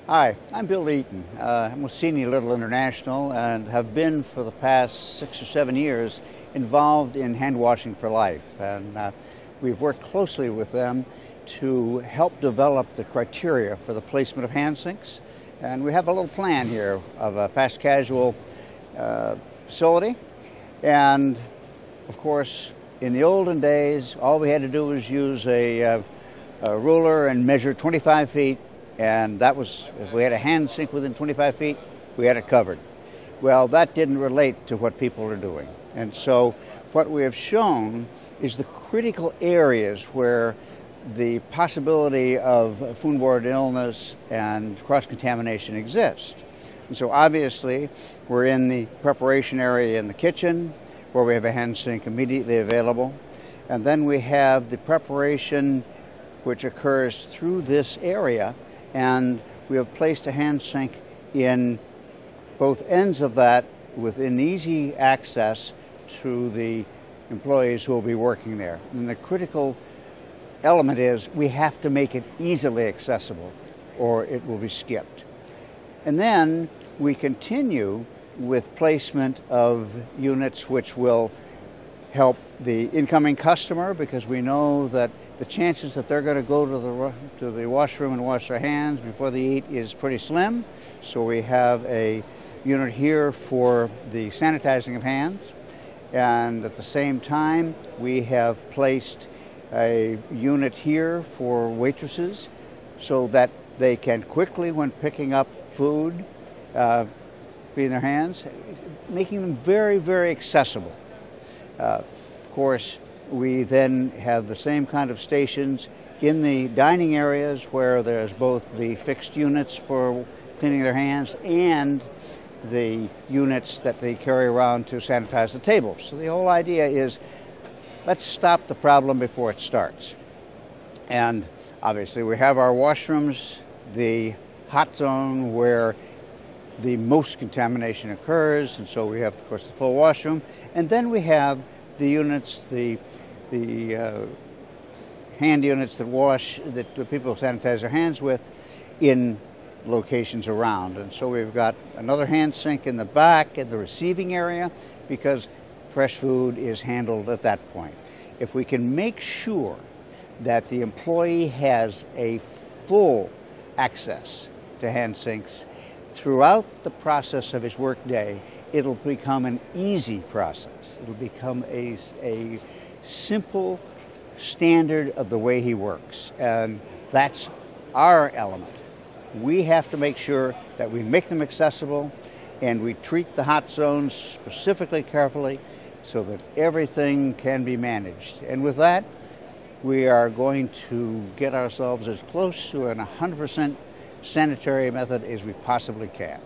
Hi, I'm Bill Eaton. I'm with Senior Little International and have been for the past 6 or 7 years involved in Hand Washing for Life. And we've worked closely with them to help develop the criteria for the placement of hand sinks. And we have a little plan here of a fast casual facility. And of course, in the olden days, all we had to do was use a ruler and measure 25 feet. And that was, if we had a hand sink within 25 feet, we had it covered. Well, that didn't relate to what people are doing. And so what we have shown is the critical areas where the possibility of foodborne illness and cross-contamination exists. And so obviously, we're in the preparation area in the kitchen, where we have a hand sink immediately available. And then we have the preparation which occurs through this area. And we have placed a hand sink in both ends of that within easy access to the employees who will be working there. And the critical element is we have to make it easily accessible or it will be skipped. And then we continue with placement of units which will help the incoming customer, because we know that the chances that they're going to go to the washroom and wash their hands before they eat is pretty slim. So we have a unit here for the sanitizing of hands. And at the same time, we have placed a unit here for waitresses so that they can quickly, when picking up food, clean their hands, making them very, very accessible. Of course, we then have the same kind of stations in the dining areas where there's both the fixed units for cleaning their hands and the units that they carry around to sanitize the tables. So the whole idea is, let's stop the problem before it starts. And obviously we have our washrooms, the hot zone where the most contamination occurs, and so we have, of course, the full washroom. And then we have the units, the hand units that the people sanitize their hands with in locations around. And so we've got another hand sink in the back in the receiving area, because fresh food is handled at that point. If we can make sure that the employee has a full access to hand sinks throughout the process of his workday, it'll become an easy process. It'll become a simple standard of the way he works. And that's our element. We have to make sure that we make them accessible and we treat the hot zones specifically carefully so that everything can be managed. And with that, we are going to get ourselves as close to an 100% sanitary method as we possibly can.